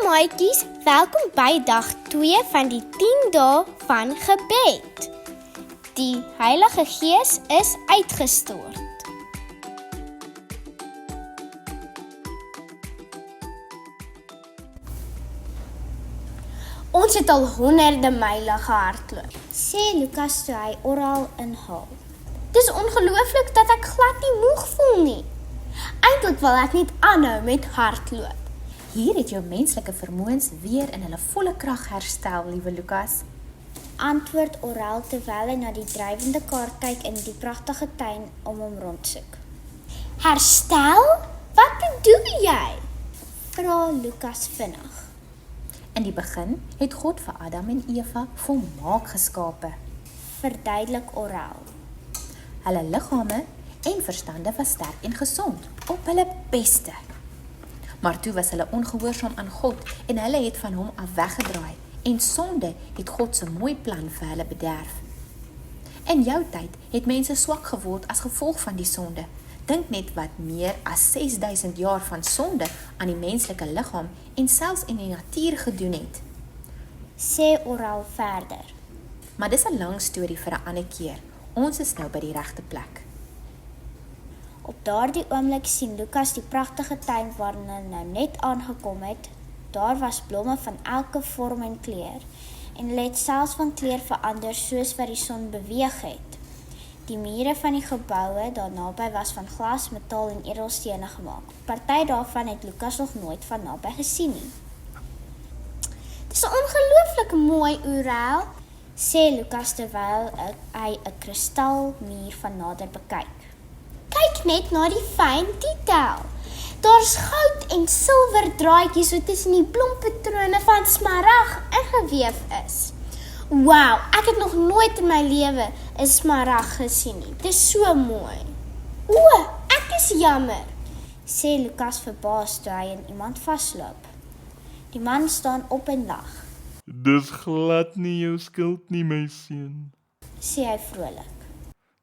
maatjies, welkom by dag 2 van die 10 dae van gebed. Die Heilige Gees is uitgestort. Ons het al honderde myle gehardloop, sê Lukas toe hy oral inhaal. Dis ongelooflik dat ek glad nie moeg voel nie. Eintlik wil ek net aanhou met hardloop. Hier het jou menslike vermoëns weer in hulle volle krag herstel, liewe Lukas. Antwoord Oral terwyl hy na die drywende kar kyk in die pragtige tuin om hom rondsoek. Herstel? Wat bedoel jy? Vra Lukas vinnig. In die begin het God vir Adam en Eva volmaak geskape. Verduidelik Oral. Hulle liggame en verstande was sterk en gesond, op hulle beste. Maar toe was hulle ongehoorsaam aan God en hulle het van hom af weggedraai en sonde het God se mooi plan vir hulle bederf. In jou tyd het mense swak geword as gevolg van die sonde. Dink net wat meer as 6000 jaar van sonde aan die menslike liggaam en selfs in die natuur gedoen het. Sê Oral verder. Maar dis 'n lang storie vir 'n ander keer. Ons is nou by die regte plek. Op daardie oomblik sien Lukas die pragtige tuin waarin hy nou net aangekom het. Daar was blomme van elke vorm en kleur en hulle het selfs van kleur verander soos wat die son beweeg het. Die mure van die geboue daar naby was van glas, metaal en edelstene gemaak. Party daarvan het Lukas nog nooit van naby gesien nie. Dis ongelooflik mooi, Oral, sê Lukas terwyl hy 'n kristalmuur van nader bekyk. Kyk net na die fyn detail. Daar's goud en silwer draadjies wat tussen die blompatrone van smarag ingeweef is. Wow, ek het nog nooit in my lewe 'n smarag gesien nie. Dis so mooi. O, ek is jammer, sê Lukas verbaas toe hy in iemand vasloop. Die man staan op en lag. Dis glad nie jou skuld nie, my seun, Sê hy vrolik.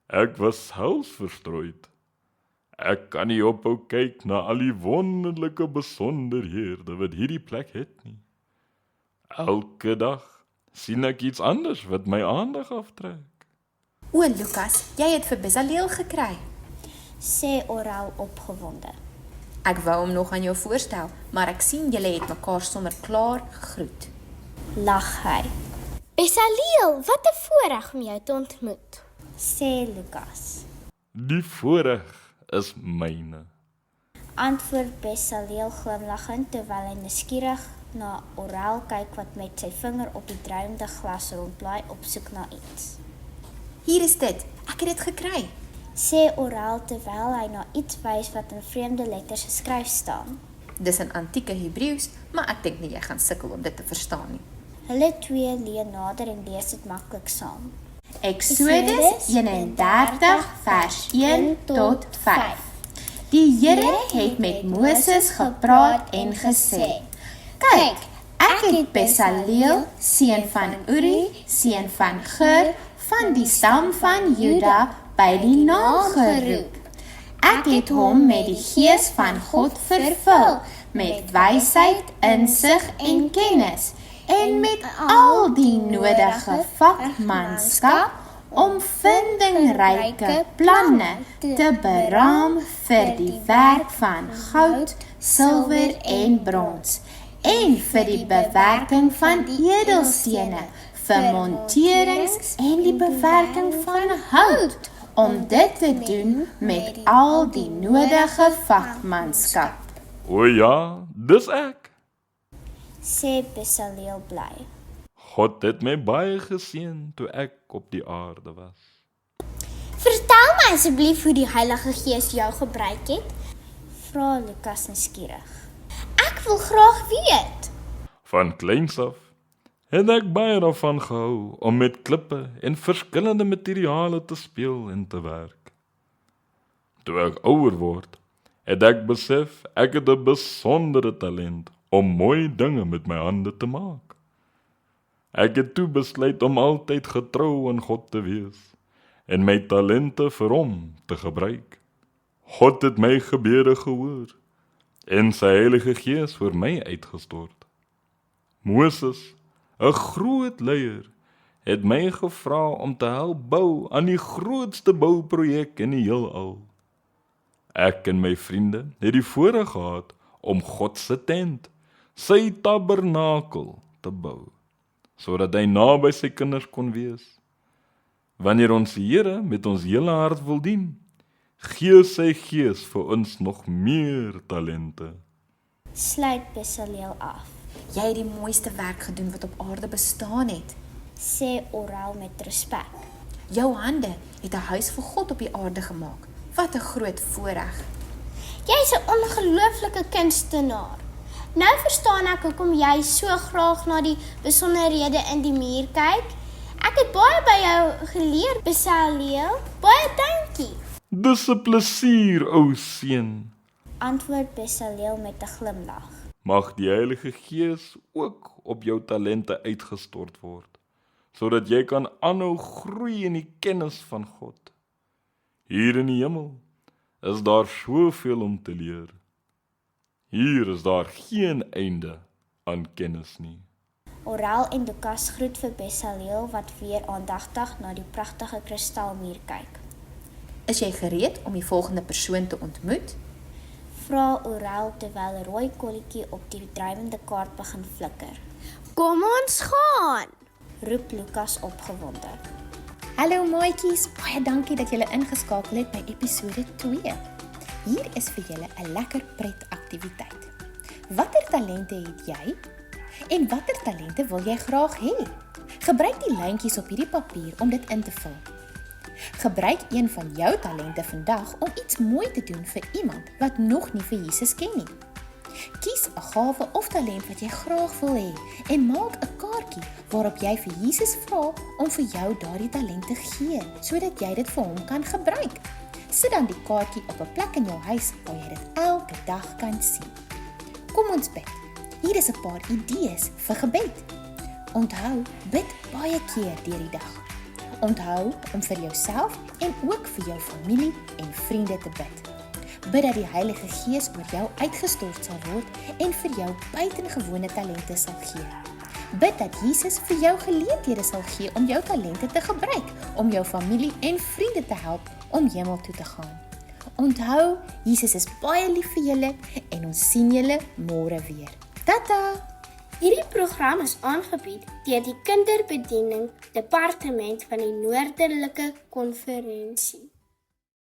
Ek was helsverstrooid. Ek kan nie ophou kyk na al die wonderlike besonderhede wat hierdie plek het nie. Elke dag sien ek iets anders wat my aandag aftrek. O, Lukas, jy het vir Bezaleel gekry. Sê Oral opgewonde. Ek wou hom nog aan jou voorstel, maar ek sien julle het mekaar sommer klaar gegroet. Lag hy. Bezaleel, wat 'n voorreg om jou te ontmoet. Sê Lukas. Die voorreg is myne. Antwoord Bezaleel glimlaggend terwyl hy nuuskierig na Oral kyk wat met sy vinger op die druimende glas rondblaai op soek na iets. Hier is dit, ek het dit gekry. Sê Oral terwyl hy na iets wys wat in vreemde letters geskryf staan. Dis in antieke Hebreëus, maar ek dink nie jy gaan sukkel om dit te verstaan nie. Hulle twee leun nader en lees dit maklik saam. Eksodus 31 vers 1 tot 5. Die Here het met Moses gepraat en gesê: Kyk, ek het Bezaleel, seun van Uri, seun van Gur, van die stam van Juda, by die naam geroep. Ek het hom met die gees van God vervul, met wysheid, insig en kennis, en met al die nodige vakmanskap om vindingryke planne te beraam vir die werk van goud, silwer en brons, en vir die bewerking van edelstene, vir monterings en die bewerking van hout, om dit te doen met al die nodige vakmanskap. O ja, dis ek. Sê Bezaleel bly. God het my baie geseën toe ek op die aarde was. Vertel my asseblief hoe die Heilige Gees jou gebruik het. Vra Lukas nuuskierig. Ek wil graag weet. Van kleins af het ek baie daarvan gehou om met klippe en verskillende materiale te speel en te werk. Toe ek ouer word, het ek besef ek het 'n besondere talent om mooi dinge met my hande te maak. Ek het toe besluit om altyd getrou aan God te wees en my talente vir hom te gebruik. God het my gebede gehoor en sy Heilige Gees vir my uitgestort. Moses, 'n groot leier, het my gevra om te help bou aan die grootste bouprojek in die heelal. Ek en my vriende het die voorreg gehad om God se tent, sy tabernakel te bou, sodat hy naby sy kinders kon wees. Wanneer ons die Here met ons hele hart wil dien, gee sy gees vir ons nog meer talente. Sluit Besaliel af, Jy het die mooiste werk gedoen wat op aarde bestaan het. sê Oral met respek. Jou hande het 'n huis vir God op die aarde gemaak. Wat 'n groot voorreg. Jy's 'n ongelooflike kunstenaar. Nou verstaan ek hoekom jy so graag na die besonderhede in die muur kyk. Ek het baie by jou geleer, Besaliel. Baie dankie. Dis 'n plesier, ou seun. Antwoord Besaliel met 'n glimlag. Mag die Heilige Gees ook op jou talente uitgestort word, sodat jy kan aanhou groei in die kennis van God. Hier in die hemel is daar soveel om te leer. Hier is daar geen einde aan kennis nie. Oral en Lukas groet vir Besaliel wat weer aandagtig na die pragtige kristalmuur kyk. Is jy gereed om die volgende persoon te ontmoet? Vra Oral terwyl 'n rooi kolletjie op die drywende kaart begin flikker. Kom ons gaan. Roep Lukas opgewonde. Hallo maatjies, baie dankie dat julle ingeskakel het by episode 2. Hier is vir julle 'n lekker pretaktiwiteit. Watter talente het jy? En watter talente wil jy graag hê? Gebruik die lyntjies op hierdie papier om dit in te vul. Gebruik een van jou talente vandag om iets mooi te doen vir iemand wat nog nie vir Jesus ken nie. Kies 'n gawe of talent wat jy graag wil hê en maak 'n kaartjie waarop jy vir Jesus vra om vir jou daardie talent te gee, sodat jy dit vir hom kan gebruik. Sit dan die kaartjie op 'n plek in jou huis waar jy dit elke dag kan sien. Kom ons bid. Hier is 'n paar idees vir gebed. Onthou, bid baie keer deur die dag. Onthou om vir jouself en ook vir jou familie en vriende te bid. Bid dat die Heilige Gees oor jou uitgestort sal word en vir jou buitengewone talente sal gee. Bid dat Jesus vir jou geleenthede sal gee om jou talente te gebruik, om jou familie en vriende te help om hemel toe te gaan. Onthou, Jesus is baie lief vir julle en ons sien julle môre weer. Tata! Hierdie program is aangebied deur die Kinderbediening Departement van die Noordelike Konferensie.